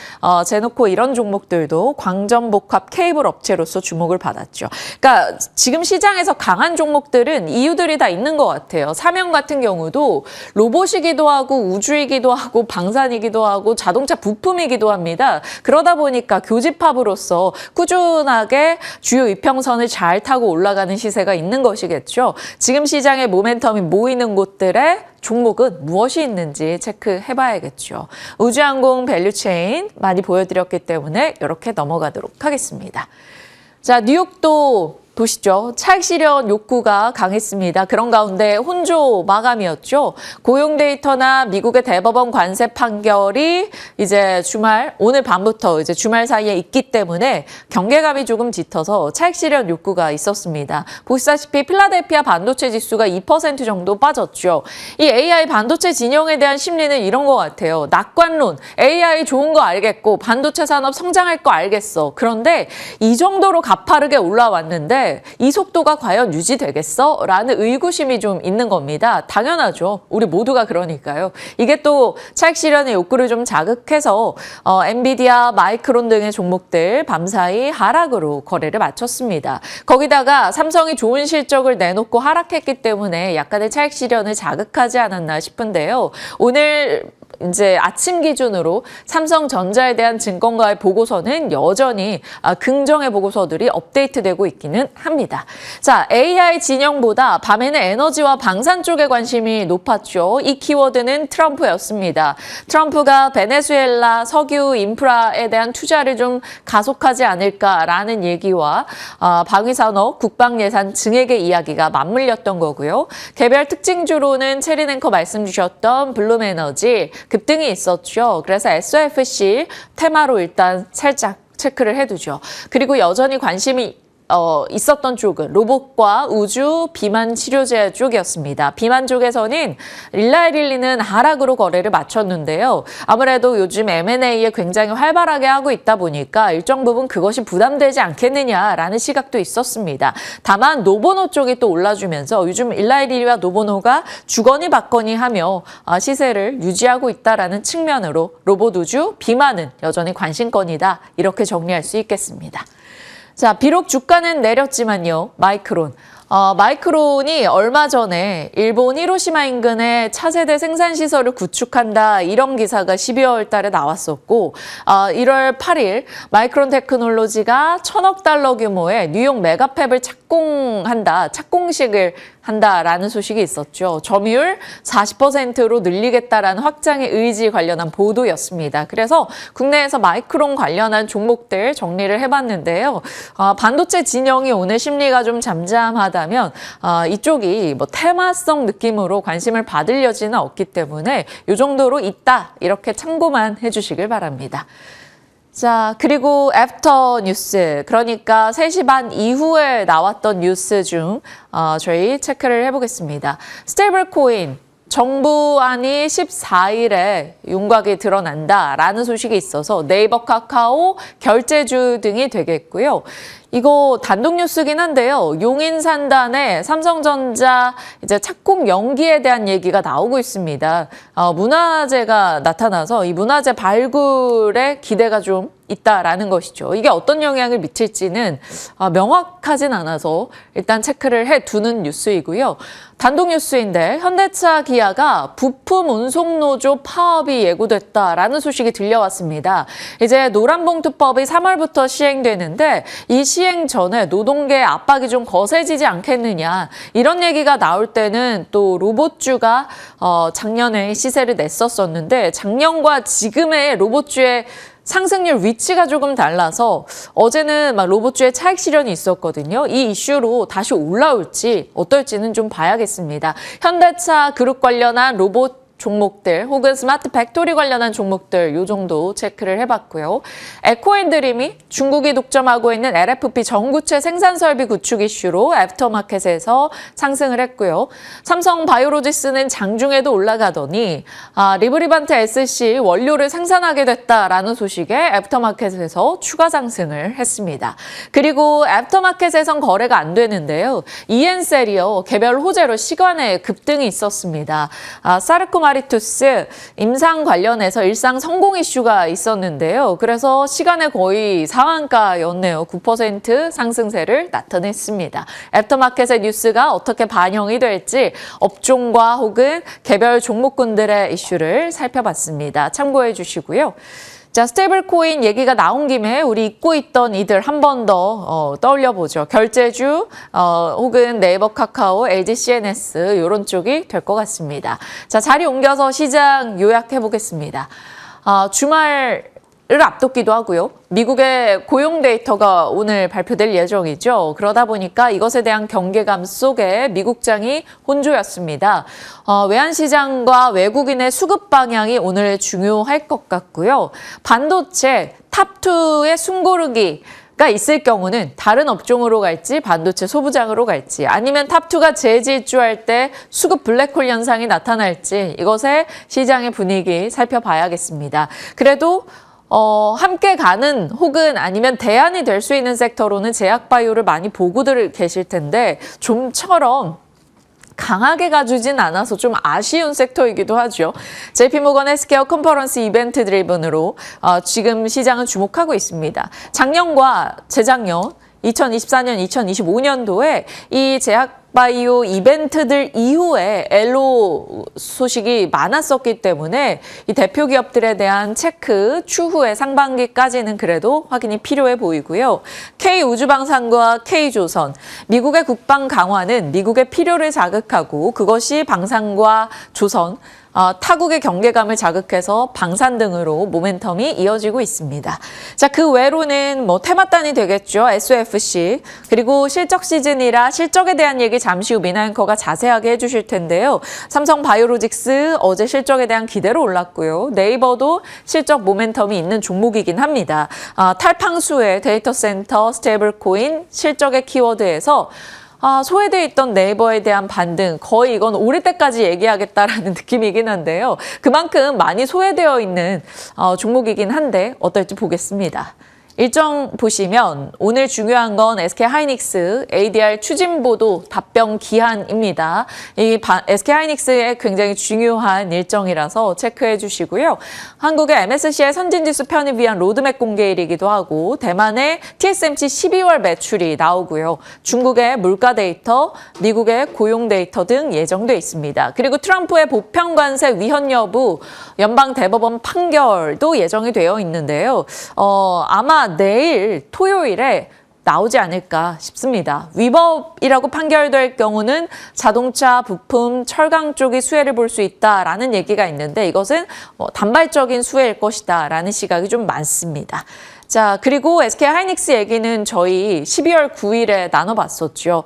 S1: 제놓고 이런 종목들도 광전복합 케이블 업체로서 주목을 받았죠. 그러니까 지금 시장에서 강한 종목들은 이유들이 다 있는 것 같아요. 삼형 같은 경우도 로봇이기도 하고 우주이기도 하고 방산이기도 하고 자동차 부품이기도 합니다. 그러다 보니까 교집합으로서 꾸준하게 주요 이평선을 잘 타고 올라가는 시세가 있는 것이겠죠. 지금 시장의 모멘텀이 모이는 곳들의 종목은 무엇이 있는지 체크해봐야겠죠. 우주항공 밸류체인 많이 보여드렸기 때문에 이렇게 넘어가도록 하겠습니다. 자, 뉴욕도 보시죠. 차익 실현 욕구가 강했습니다. 그런 가운데 혼조 마감이었죠. 고용 데이터나 미국의 대법원 관세 판결이 이제 오늘 밤부터 이제 주말 사이에 있기 때문에 경계감이 조금 짙어서 차익 실현 욕구가 있었습니다. 보시다시피 필라델피아 반도체 지수가 2% 정도 빠졌죠. 이 AI 반도체 진영에 대한 심리는 이런 것 같아요. 낙관론, AI 좋은 거 알겠고 반도체 산업 성장할 거 알겠어. 그런데 이 정도로 가파르게 올라왔는데 이 속도가 과연 유지되겠어? 라는 의구심이 좀 있는 겁니다. 당연하죠. 우리 모두가 그러니까요. 이게 또 차익 실현의 욕구를 좀 자극해서 엔비디아, 마이크론 등의 종목들 밤사이 하락으로 거래를 마쳤습니다. 거기다가 삼성이 좋은 실적을 내놓고 하락했기 때문에 약간의 차익 실현을 자극하지 않았나 싶은데요. 오늘 이제 아침 기준으로 삼성전자에 대한 증권가의 보고서는 여전히 긍정의 보고서들이 업데이트되고 있기는 합니다. 자, AI 진영보다 밤에는 에너지와 방산 쪽에 관심이 높았죠. 이 키워드는 트럼프였습니다. 트럼프가 베네수엘라 석유 인프라에 대한 투자를 좀 가속하지 않을까라는 얘기와 방위산업, 국방예산 증액의 이야기가 맞물렸던 거고요. 개별 특징주로는 체리앵커 말씀 주셨던 블룸에너지, 급등이 있었죠. 그래서 SOFC 테마로 일단 살짝 체크를 해두죠. 그리고 여전히 관심이 있었던 쪽은 로봇과 우주, 비만 치료제 쪽이었습니다. 비만 쪽에서는 릴라이릴리는 하락으로 거래를 마쳤는데요. 아무래도 요즘 M&A에 굉장히 활발하게 하고 있다 보니까 일정 부분 그것이 부담되지 않겠느냐라는 시각도 있었습니다. 다만 노보노 쪽이 또 올라주면서 요즘 릴라이릴리와 노보노가 주거니 받거니 하며 시세를 유지하고 있다라는 측면으로 로봇 우주, 비만은 여전히 관심권이다. 이렇게 정리할 수 있겠습니다. 자, 비록 주가는 내렸지만요. 마이크론이 얼마 전에 일본 히로시마 인근에 차세대 생산시설을 구축한다 이런 기사가 12월 달에 나왔었고 1월 8일 마이크론 테크놀로지가 1,000억 달러 규모의 뉴욕 메가팹을 착공식을 한다라는 소식이 있었죠. 점유율 40%로 늘리겠다라는 확장의 의지 관련한 보도였습니다. 그래서 국내에서 마이크론 관련한 종목들 정리를 해봤는데요. 반도체 진영이 오늘 심리가 좀 잠잠하다면 이쪽이 뭐 테마성 느낌으로 관심을 받을 여지는 없기 때문에 이 정도로 있다 이렇게 참고만 해주시길 바랍니다. 자, 그리고 애프터 뉴스, 그러니까 3시 반 이후에 나왔던 뉴스 중 저희 체크를 해보겠습니다. 스테이블 코인, 정부안이 14일에 윤곽이 드러난다라는 소식이 있어서 네이버, 카카오, 결제주 등이 되겠고요. 이거 단독 뉴스긴 한데요. 용인산단에 삼성전자 이제 착공 연기에 대한 얘기가 나오고 있습니다. 문화재가 나타나서 이 문화재 발굴에 기대가 좀 있다라는 것이죠. 이게 어떤 영향을 미칠지는 명확하진 않아서 일단 체크를 해두는 뉴스이고요. 단독 뉴스인데 현대차 기아가 부품 운송노조 파업이 예고됐다라는 소식이 들려왔습니다. 이제 노란봉투법이 3월부터 시행되는데 이 시행 전에 노동계 압박이 좀 거세지지 않겠느냐 이런 얘기가 나올 때는 또 로봇주가 작년에 시세를 냈었었는데 작년과 지금의 로봇주의 상승률 위치가 조금 달라서 어제는 막 로봇주의 차익 실현이 있었거든요. 이 이슈로 다시 올라올지 어떨지는 좀 봐야겠습니다. 현대차 그룹 관련한 로봇 종목들 혹은 스마트 팩토리 관련한 종목들 요 정도 체크를 해봤고요. 에코앤드림이 중국이 독점하고 있는 LFP 전구체 생산 설비 구축 이슈로 애프터마켓에서 상승을 했고요. 삼성 바이오로직스는 장중에도 올라가더니 리브리반트 SC 원료를 생산하게 됐다라는 소식에 애프터마켓에서 추가 상승을 했습니다. 그리고 애프터마켓에선 거래가 안 되는데요. 이엔셀이요. 개별 호재로 시간에 급등이 있었습니다. 사르코마리투스 임상 관련해서 일상 성공 이슈가 있었는데요. 그래서 시간에 거의 상한가였네요. 9% 상승세를 나타냈습니다. 애프터마켓의 뉴스가 어떻게 반영이 될지 업종과 혹은 개별 종목군들의 이슈를 살펴봤습니다. 참고해 주시고요. 자, 스테이블 코인 얘기가 나온 김에 우리 잊고 있던 이들 한 번 더 떠올려 보죠. 결제주 혹은 네이버 카카오, LG CNS 이런 쪽이 될 것 같습니다. 자, 자리 옮겨서 시장 요약해 보겠습니다. 주말을 앞뒀기도 하고요. 미국의 고용 데이터가 오늘 발표될 예정이죠. 그러다 보니까 이것에 대한 경계감 속에 미국장이 혼조였습니다. 외환시장과 외국인의 수급 방향이 오늘 중요할 것 같고요. 반도체 탑2의 숨고르기가 있을 경우는 다른 업종으로 갈지 반도체 소부장으로 갈지 아니면 탑2가 재질주할 때 수급 블랙홀 현상이 나타날지 이것의 시장의 분위기 살펴봐야겠습니다. 그래도 함께 가는 혹은 아니면 대안이 될 수 있는 섹터로는 제약바이오를 많이 보고들 계실 텐데 좀처럼 강하게 가주진 않아서 좀 아쉬운 섹터이기도 하죠. JP모건 헬스케어 컨퍼런스 이벤트 드리븐으로 지금 시장은 주목하고 있습니다. 작년과 재작년 2024년, 2025년도에 이 제약바이오 이벤트들 이후에 엘로 소식이 많았었기 때문에 이 대표 기업들에 대한 체크 추후에 상반기까지는 그래도 확인이 필요해 보이고요. K우주방산과 K조선, 미국의 국방 강화는 미국의 필요를 자극하고 그것이 방산과 조선, 타국의 경계감을 자극해서 방산 등으로 모멘텀이 이어지고 있습니다. 자, 그 외로는 테마단이 되겠죠. SOFC. 그리고 실적 시즌이라 실적에 대한 얘기 잠시 후 미나 앵커가 자세하게 해주실 텐데요. 삼성 바이오로직스 어제 실적에 대한 기대로 올랐고요. 네이버도 실적 모멘텀이 있는 종목이긴 합니다. 탈팡수의 데이터 센터, 스테이블 코인, 실적의 키워드에서 소외되어 있던 네이버에 대한 반등, 거의 이건 오를 때까지 얘기하겠다라는 느낌이긴 한데요. 그만큼 많이 소외되어 있는 종목이긴 한데 어떨지 보겠습니다. 일정 보시면 오늘 중요한 건 SK하이닉스 ADR 추진보도 답변 기한입니다. 이 SK하이닉스의 굉장히 중요한 일정이라서 체크해 주시고요. 한국의 MSCI 선진지수 편입 위한 로드맵 공개일이기도 하고 대만의 TSMC 12월 매출이 나오고요. 중국의 물가 데이터, 미국의 고용 데이터 등 예정돼 있습니다. 그리고 트럼프의 보편관세 위헌 여부, 연방대법원 판결도 예정이 되어 있는데요. 아마 내일 토요일에 나오지 않을까 싶습니다. 위법이라고 판결될 경우는 자동차, 부품, 철강 쪽이 수혜를 볼 수 있다라는 얘기가 있는데 이것은 단발적인 수혜일 것이다라는 시각이 좀 많습니다. 자, 그리고 SK하이닉스 얘기는 저희 12월 9일에 나눠봤었죠.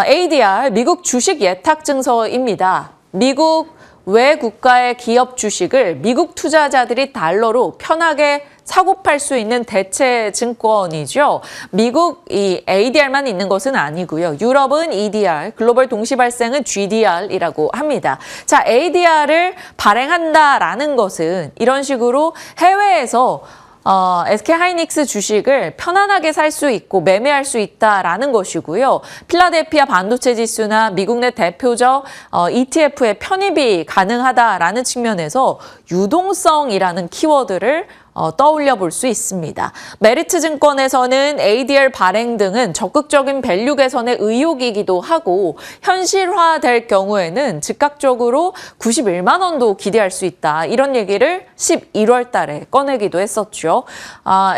S1: ADR, 미국 주식 예탁 증서입니다. 미국 외 국가의 기업 주식을 미국 투자자들이 달러로 편하게 사고 팔 수 있는 대체 증권이죠. 미국 이 ADR만 있는 것은 아니고요. 유럽은 EDR, 글로벌 동시 발생은 GDR이라고 합니다. 자, ADR을 발행한다라는 것은 이런 식으로 해외에서 SK하이닉스 주식을 편안하게 살 수 있고 매매할 수 있다라는 것이고요. 필라델피아 반도체 지수나 미국 내 대표적 ETF에 편입이 가능하다라는 측면에서 유동성이라는 키워드를 떠올려 볼 수 있습니다. 메리츠 증권에서는 ADR 발행 등은 적극적인 밸류 개선의 의혹이기도 하고 현실화될 경우에는 즉각적으로 91만 원도 기대할 수 있다. 이런 얘기를 11월 달에 꺼내기도 했었죠.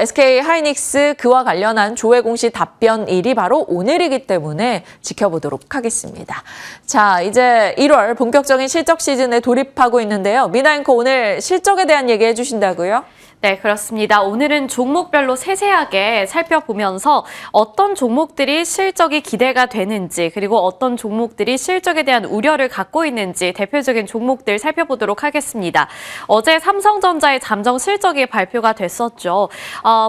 S1: SK하이닉스 그와 관련한 조회 공시 답변일이 바로 오늘이기 때문에 지켜보도록 하겠습니다. 자, 이제 1월 본격적인 실적 시즌에 돌입하고 있는데요. 미나 앵커 오늘 실적에 대한 얘기 해주신다고요?
S3: 네, 그렇습니다. 오늘은 종목별로 세세하게 살펴보면서 어떤 종목들이 실적이 기대가 되는지 그리고 어떤 종목들이 실적에 대한 우려를 갖고 있는지 대표적인 종목들 살펴보도록 하겠습니다. 어제 삼성전자의 잠정 실적이 발표가 됐었죠.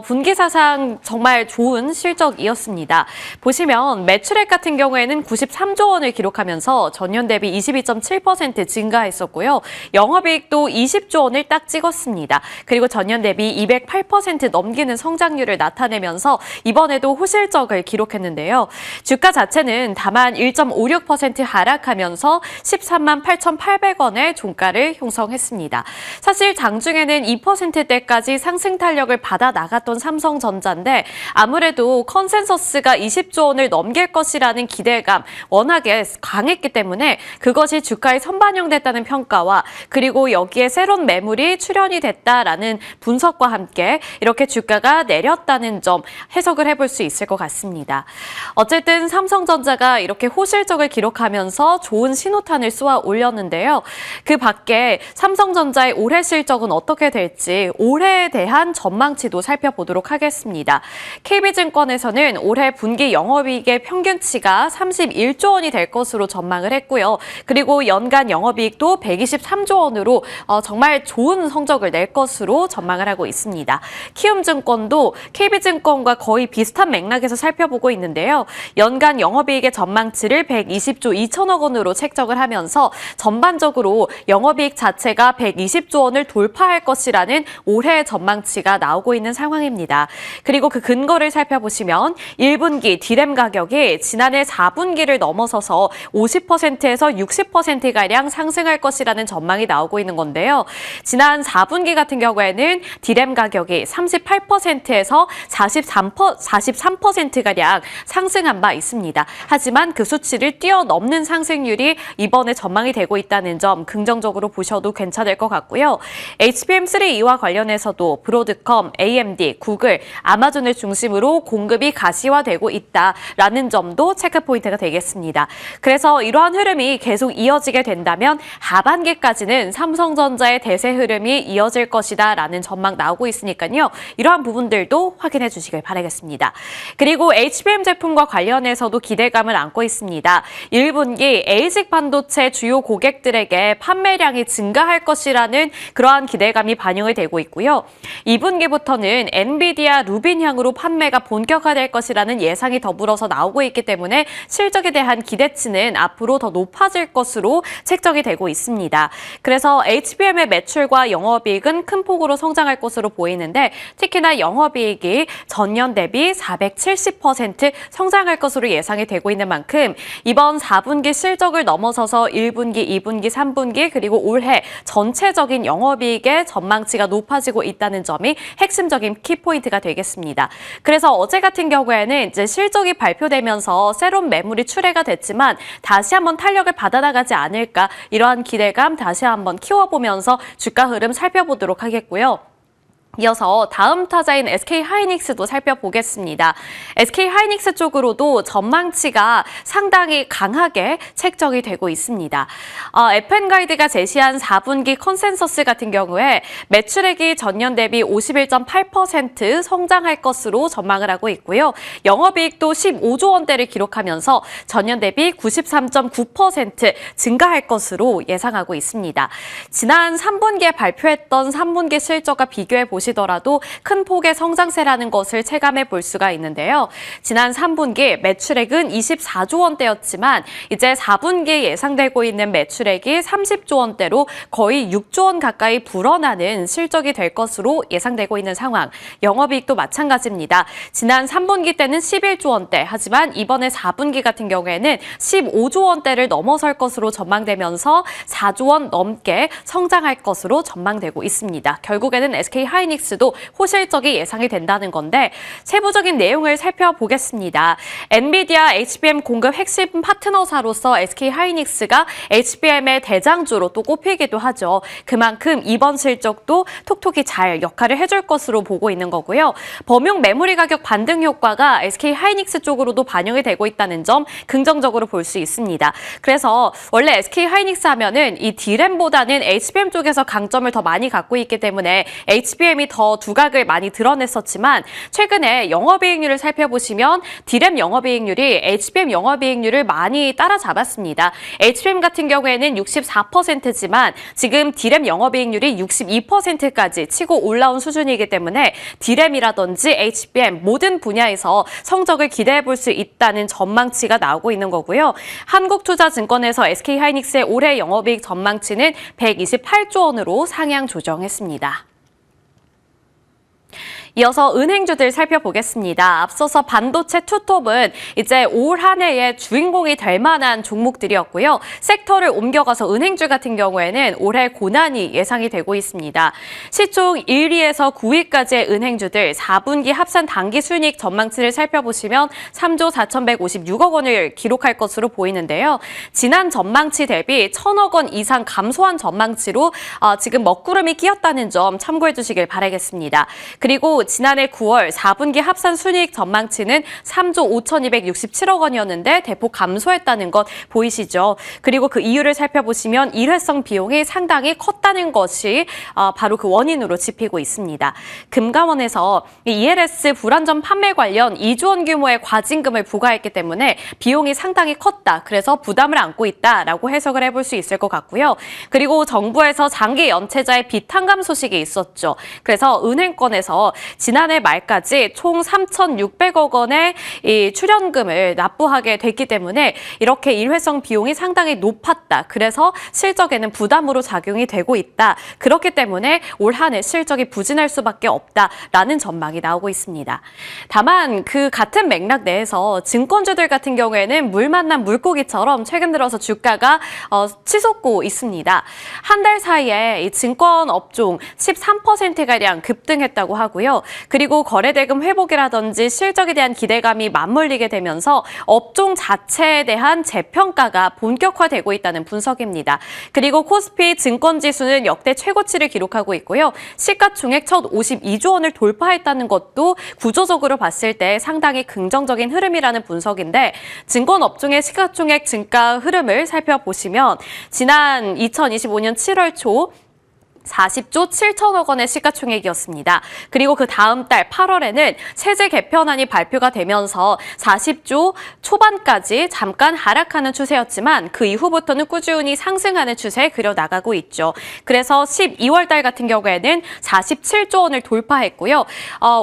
S3: 분기 사상 정말 좋은 실적이었습니다. 보시면 매출액 같은 경우에는 93조 원을 기록하면서 전년 대비 22.7% 증가했었고요. 영업이익도 20조 원을 딱 찍었습니다. 그리고 전년 대비 208% 넘기는 성장률을 나타내면서 이번에도 호실적을 기록했는데요. 주가 자체는 다만 1.56% 하락하면서 13만 8,800원의 종가를 형성했습니다. 사실 장중에는 2%대까지 상승 탄력을 받아 나갔던 삼성전자인데 아무래도 컨센서스가 20조 원을 넘길 것이라는 기대감 워낙에 강했기 때문에 그것이 주가에 선반영됐다는 평가와 그리고 여기에 새로운 매물이 출현이 됐다라는 분석과 함께 이렇게 주가가 내렸다는 점 해석을 해볼 수 있을 것 같습니다. 어쨌든 삼성전자가 이렇게 호실적을 기록하면서 좋은 신호탄을 쏘아 올렸는데요. 그 밖에 삼성전자의 올해 실적은 어떻게 될지 올해에 대한 전망치도 살펴보도록 하겠습니다. KB증권에서는 올해 분기 영업이익의 평균치가 31조 원이 될 것으로 전망을 했고요. 그리고 연간 영업이익도 123조 원으로 정말 좋은 성적을 낼 것으로 전망을 하고 있습니다. 키움증권도 KB증권과 거의 비슷한 맥락에서 살펴보고 있는데요. 연간 영업이익의 전망치를 120조 2천억 원으로 책정을 하면서 전반적으로 영업이익 자체가 120조 원을 돌파할 것이라는 올해의 전망치가 나오고 있는 상황입니다. 그리고 그 근거를 살펴보시면 1분기 디램 가격이 지난해 4분기를 넘어서서 50%에서 60%가량 상승할 것이라는 전망이 나오고 있는 건데요. 지난 4분기 같은 경우에는 디램 가격이 38%에서 43%가량 상승한 바 있습니다. 하지만 그 수치를 뛰어넘는 상승률이 이번에 전망이 되고 있다는 점 긍정적으로 보셔도 괜찮을 것 같고요. HBM3E와 관련해서도 브로드컴, AMD, 구글, 아마존을 중심으로 공급이 가시화되고 있다라는 점도 체크 포인트가 되겠습니다. 그래서 이러한 흐름이 계속 이어지게 된다면 하반기까지는 삼성전자의 대세 흐름이 이어질 것이다라는 전망 나오고 있으니까요. 이러한 부분들도 확인해 주시길 바라겠습니다. 그리고 HBM 제품과 관련해서도 기대감을 안고 있습니다. 1분기 에이직 반도체 주요 고객들에게 판매량이 증가할 것이라는 그러한 기대감이 반영이 되고 있고요. 2분기부터는 엔비디아 루빈향으로 판매가 본격화될 것이라는 예상이 더불어서 나오고 있기 때문에 실적에 대한 기대치는 앞으로 더 높아질 것으로 책정이 되고 있습니다. 그래서 HBM의 매출과 영업이익은 큰 폭으로 성장할 것으로 보이는데 특히나 영업이익이 전년 대비 470% 성장할 것으로 예상이 되고 있는 만큼 이번 4분기 실적을 넘어서서 1분기, 2분기, 3분기 그리고 올해 전체적인 영업이익의 전망치가 높아지고 있다는 점이 핵심적인 키포인트가 되겠습니다. 그래서 어제 같은 경우에는 이제 실적이 발표되면서 새로운 매물이 출회가 됐지만 다시 한번 탄력을 받아나가지 않을까 이러한 기대감 다시 한번 키워보면서 주가 흐름 살펴보도록 하겠고요. 이어서 다음 타자인 SK하이닉스도 살펴보겠습니다. SK하이닉스 쪽으로도 전망치가 상당히 강하게 책정이 되고 있습니다. FN가이드가 제시한 4분기 컨센서스 같은 경우에 매출액이 전년 대비 51.8% 성장할 것으로 전망을 하고 있고요. 영업이익도 15조 원대를 기록하면서 전년 대비 93.9% 증가할 것으로 예상하고 있습니다. 지난 3분기에 발표했던 3분기 실적과 비교해 보시더라도 큰 폭의 성장세라는 것을 체감해 볼 수가 있는데요. 지난 3분기 매출액은 24조 원대였지만 이제 4분기에 예상되고 있는 매출액이 30조 원대로 거의 6조 원 가까이 불어나는 실적이 될 것으로 예상되고 있는 상황. 영업이익도 마찬가지입니다. 지난 3분기 때는 11조 원대, 하지만 이번에 4분기 같은 경우에는 15조 원대를 넘어설 것으로 전망되면서 4조 원 넘게 성장할 것으로 전망되고 있습니다. 결국에는 SK하이닉스도 호실적이 예상이 된다는 건데 세부적인 내용을 살펴보겠습니다. 엔비디아 HBM 공급 핵심 파트너사로서 SK하이닉스가 HBM의 대장주로 또 꼽히기도 하죠. 그만큼 이번 실적도 톡톡히 잘 역할을 해줄 것으로 보고 있는 거고요. 범용 메모리 가격 반등 효과가 SK하이닉스 쪽으로도 반영이 되고 있다는 점 긍정적으로 볼 수 있습니다. 그래서 원래 SK하이닉스 하면은 이 D램보다는 HBM 쪽에서 강점을 더 많이 갖고 있기 때문에 HBM HBM이 더 두각을 많이 드러냈었지만 최근에 영업이익률을 살펴보시면 D램 영업이익률이 HBM 영업이익률을 많이 따라잡았습니다. HBM 같은 경우에는 64%지만 지금 D램 영업이익률이 62%까지 치고 올라온 수준이기 때문에 D램이라든지 HBM 모든 분야에서 성적을 기대해 볼 수 있다는 전망치가 나오고 있는 거고요. 한국투자증권에서 SK하이닉스의 올해 영업이익 전망치는 128조 원으로 상향 조정했습니다. 이어서 은행주들 살펴보겠습니다. 앞서서 반도체 투톱은 이제 올 한 해의 주인공이 될 만한 종목들이었고요. 섹터를 옮겨가서 은행주 같은 경우에는 올해 고난이 예상이 되고 있습니다. 시총 1위에서 9위까지의 은행주들 4분기 합산 당기 순이익 전망치를 살펴보시면 3조 4,156억 원을 기록할 것으로 보이는데요. 지난 전망치 대비 1,000억 원 이상 감소한 전망치로 지금 먹구름이 끼었다는 점 참고해 주시길 바라겠습니다. 그리고 지난해 9월 4분기 합산 순이익 전망치는 3조 5,267억 원이었는데 대폭 감소했다는 것 보이시죠? 그리고 그 이유를 살펴보시면 일회성 비용이 상당히 컸다는 것이 바로 그 원인으로 짚히고 있습니다. 금감원에서 ELS 불안전 판매 관련 2조 원 규모의 과징금을 부과했기 때문에 비용이 상당히 컸다. 그래서 부담을 안고 있다라고 해석을 해볼 수 있을 것 같고요. 그리고 정부에서 장기 연체자의 빚 탕감 소식이 있었죠. 그래서 은행권에서 지난해 말까지 총 3,600억 원의 이 출연금을 납부하게 됐기 때문에 이렇게 일회성 비용이 상당히 높았다. 그래서 실적에는 부담으로 작용이 되고 있다. 그렇기 때문에 올 한 해 실적이 부진할 수밖에 없다라는 전망이 나오고 있습니다. 다만 그 같은 맥락 내에서 증권주들 같은 경우에는 물 만난 물고기처럼 최근 들어서 주가가 치솟고 있습니다. 한 달 사이에 이 증권 업종 13%가량 급등했다고 하고요. 그리고 거래대금 회복이라든지 실적에 대한 기대감이 맞물리게 되면서 업종 자체에 대한 재평가가 본격화되고 있다는 분석입니다. 그리고 코스피 증권지수는 역대 최고치를 기록하고 있고요. 시가총액 첫 52조 원을 돌파했다는 것도 구조적으로 봤을 때 상당히 긍정적인 흐름이라는 분석인데 증권 업종의 시가총액 증가 흐름을 살펴보시면 지난 2025년 7월 초 40조 7천억 원의 시가총액이었습니다. 그리고 그 다음 달 8월에는 세제 개편안이 발표가 되면서 40조 초반까지 잠깐 하락하는 추세였지만 그 이후부터는 꾸준히 상승하는 추세에 그려나가고 있죠. 그래서 12월 달 같은 경우에는 47조 원을 돌파했고요.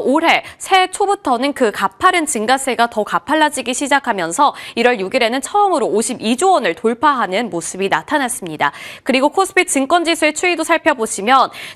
S3: 올해 새해 초부터는 그 가파른 증가세가 더 가팔라지기 시작하면서 1월 6일에는 처음으로 52조 원을 돌파하는 모습이 나타났습니다. 그리고 코스피 증권지수의 추이도 살펴보시면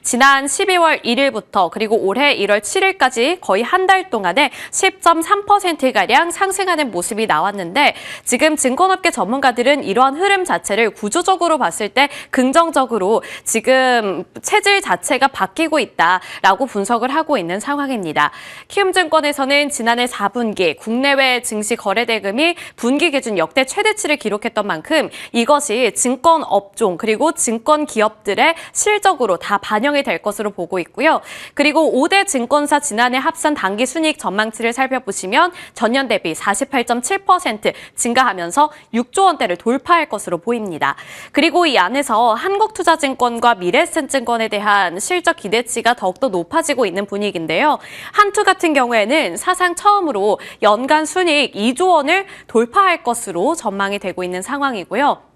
S3: 지난 12월 1일부터 그리고 올해 1월 7일까지 거의 한 달 동안에 10.3%가량 상승하는 모습이 나왔는데 지금 증권업계 전문가들은 이러한 흐름 자체를 구조적으로 봤을 때 긍정적으로 지금 체질 자체가 바뀌고 있다라고 분석을 하고 있는 상황입니다. 키움증권에서는 지난해 4분기 국내외 증시 거래대금이 분기 기준 역대 최대치를 기록했던 만큼 이것이 증권 업종 그리고 증권 기업들의 실적으로 다 반영이 될 것으로 보고 있고요. 그리고 5대 증권사 지난해 합산 당기 순이익 전망치를 살펴보시면 전년 대비 48.7% 증가하면서 6조 원대를 돌파할 것으로 보입니다. 그리고 이 안에서 한국투자증권과 미래에셋증권에 대한 실적 기대치가 더욱더 높아지고 있는 분위기인데요. 한투 같은 경우에는 사상 처음으로 연간 순이익 2조 원을 돌파할 것으로 전망이 되고 있는 상황이고요.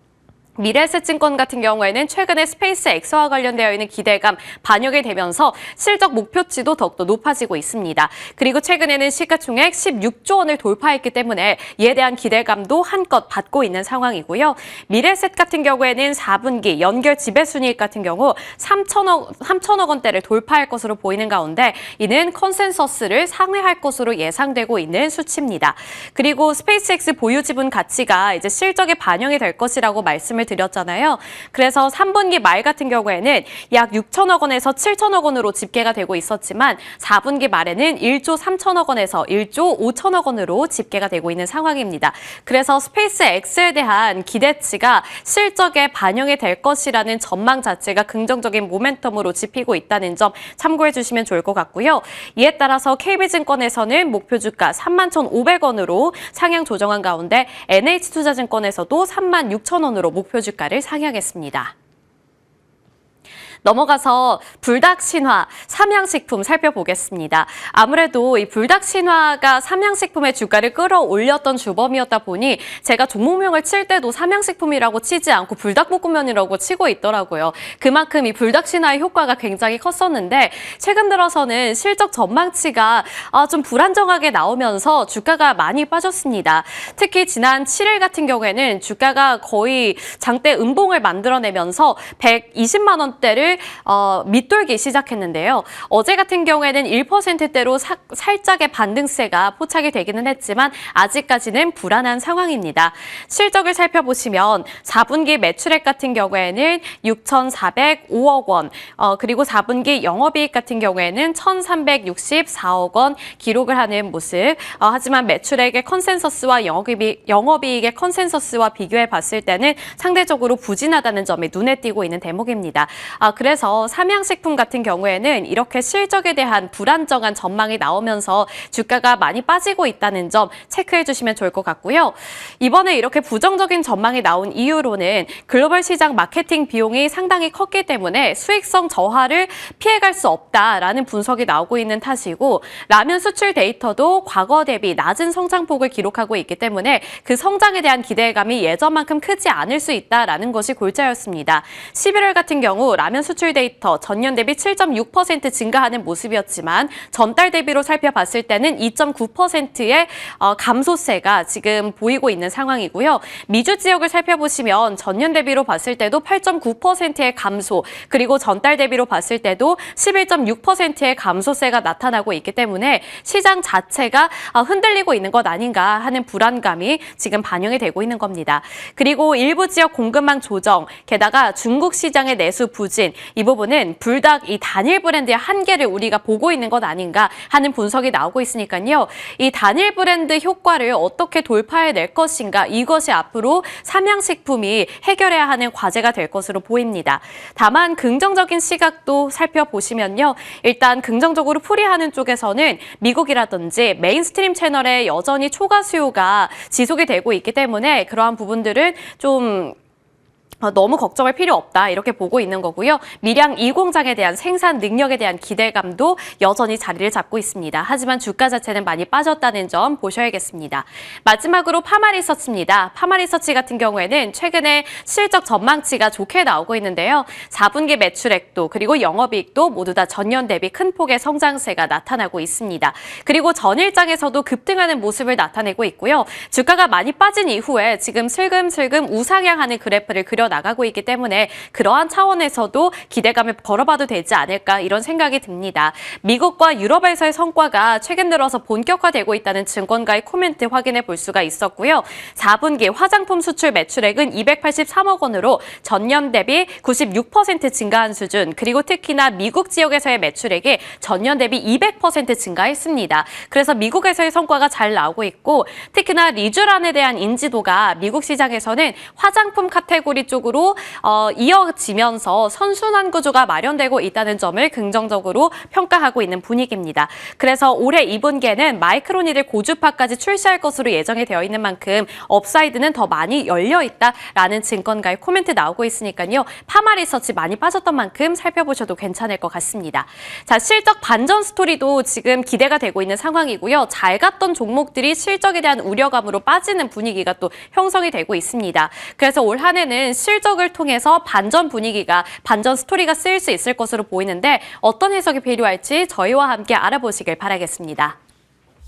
S3: 미래에셋증권 같은 경우에는 최근에 스페이스X와 관련되어 있는 기대감 반영이 되면서 실적 목표치도 더욱더 높아지고 있습니다. 그리고 최근에는 시가총액 16조 원을 돌파했기 때문에 이에 대한 기대감도 한껏 받고 있는 상황이고요. 미래에셋 같은 경우에는 4분기 연결 지배순이익 같은 경우 3천억 원대를 돌파할 것으로 보이는 가운데 이는 컨센서스를 상회할 것으로 예상되고 있는 수치입니다. 그리고 스페이스X 보유 지분 가치가 이제 실적에 반영이 될 것이라고 말씀을 드렸잖아요. 그래서 3분기 말 같은 경우에는 약 6천억 원에서 7천억 원으로 집계가 되고 있었지만 4분기 말에는 1조 3천억 원에서 1조 5천억 원으로 집계가 되고 있는 상황입니다. 그래서 스페이스X에 대한 기대치가 실적에 반영이 될 것이라는 전망 자체가 긍정적인 모멘텀으로 짚히고 있다는 점 참고해 주시면 좋을 것 같고요. 이에 따라서 KB증권에서는 목표 주가 31,500원으로 상향 조정한 가운데 NH투자증권에서도 36,000원으로 목표 주가를 상향했습니다. 넘어가서 불닭신화, 삼양식품 살펴보겠습니다. 아무래도 이 불닭신화가 삼양식품의 주가를 끌어올렸던 주범이었다 보니 제가 종목명을 칠 때도 삼양식품이라고 치지 않고 불닭볶음면이라고 치고 있더라고요. 그만큼 이 불닭신화의 효과가 굉장히 컸었는데 최근 들어서는 실적 전망치가 좀 불안정하게 나오면서 주가가 많이 빠졌습니다. 특히 지난 7일 같은 경우에는 주가가 거의 장대 음봉을 만들어내면서 120만 원대를 밑돌기 시작했는데요. 어제 같은 경우에는 1%대로 살짝의 반등세가 포착이 되기는 했지만 아직까지는 불안한 상황입니다. 실적을 살펴보시면 4분기 매출액 같은 경우에는 6,405억 원, 그리고 4분기 영업이익 같은 경우에는 1,364억 원 기록을 하는 모습. 하지만 매출액의 컨센서스와 영업이익의 컨센서스와 비교해 봤을 때는 상대적으로 부진하다는 점이 눈에 띄고 있는 대목입니다. 그래서 삼양식품 같은 경우에는 이렇게 실적에 대한 불안정한 전망이 나오면서 주가가 많이 빠지고 있다는 점 체크해 주시면 좋을 것 같고요. 이번에 이렇게 부정적인 전망이 나온 이유로는 글로벌 시장 마케팅 비용이 상당히 컸기 때문에 수익성 저하를 피해갈 수 없다라는 분석이 나오고 있는 탓이고 라면 수출 데이터도 과거 대비 낮은 성장폭을 기록하고 있기 때문에 그 성장에 대한 기대감이 예전만큼 크지 않을 수 있다라는 것이 골자였습니다. 11월 같은 경우 라면 수출 데이터 전년 대비 7.6% 증가하는 모습이었지만 전달 대비로 살펴봤을 때는 2.9%의 감소세가 지금 보이고 있는 상황이고요. 미주 지역을 살펴보시면 전년 대비로 봤을 때도 8.9%의 감소, 그리고 전달 대비로 봤을 때도 11.6%의 감소세가 나타나고 있기 때문에 시장 자체가 흔들리고 있는 것 아닌가 하는 불안감이 지금 반영이 되고 있는 겁니다. 그리고 일부 지역 공급망 조정, 게다가 중국 시장의 내수 부진, 이 부분은 불닭 이 단일 브랜드의 한계를 우리가 보고 있는 것 아닌가 하는 분석이 나오고 있으니까요. 이 단일 브랜드 효과를 어떻게 돌파해낼 것인가, 이것이 앞으로 삼양식품이 해결해야 하는 과제가 될 것으로 보입니다. 다만 긍정적인 시각도 살펴보시면요. 일단 긍정적으로 풀이하는 쪽에서는 미국이라든지 메인스트림 채널에 여전히 초과 수요가 지속이 되고 있기 때문에 그러한 부분들은 좀 너무 걱정할 필요 없다 이렇게 보고 있는 거고요. 밀양 2공장에 대한 생산 능력에 대한 기대감도 여전히 자리를 잡고 있습니다. 하지만 주가 자체는 많이 빠졌다는 점 보셔야겠습니다. 마지막으로 파마리서치입니다. 파마리서치 같은 경우에는 최근에 실적 전망치가 좋게 나오고 있는데요. 4분기 매출액도 그리고 영업이익도 모두 다 전년 대비 큰 폭의 성장세가 나타나고 있습니다. 그리고 전일장에서도 급등하는 모습을 나타내고 있고요. 주가가 많이 빠진 이후에 지금 슬금슬금 우상향하는 그래프를 그려 나가고 있기 때문에 그러한 차원에서도 기대감을 걸어봐도 되지 않을까 이런 생각이 듭니다. 미국과 유럽에서의 성과가 최근 들어서 본격화되고 있다는 증권가의 코멘트 확인해 볼 수가 있었고요. 4분기 화장품 수출 매출액은 283억 원으로 전년 대비 96% 증가한 수준, 그리고 특히나 미국 지역에서의 매출액이 전년 대비 200% 증가했습니다. 그래서 미국에서의 성과가 잘 나오고 있고 특히나 리쥬란에 대한 인지도가 미국 시장에서는 화장품 카테고리 쪽으로 이어지면서 선순환 구조가 마련되고 있다는 점을 긍정적으로 평가하고 있는 분위기입니다. 그래서 올해 2분기에는 마이크로니들 고주파까지 출시할 것으로 예정이 되어 있는 만큼 업사이드는 더 많이 열려 있다라는 증권가의 코멘트 나오고 있으니까요. 파마리서치 많이 빠졌던 만큼 살펴보셔도 괜찮을 것 같습니다. 자, 실적 반전 스토리도 지금 기대가 되고 있는 상황이고요. 잘 갔던 종목들이 실적에 대한 우려감으로 빠지는 분위기가 또 형성이 되고 있습니다. 그래서 올 한 해는 실적을 통해서 반전 분위기가, 반전 스토리가 쓰일 수 있을 것으로 보이는데 어떤 해석이 필요할지 저희와 함께 알아보시길 바라겠습니다.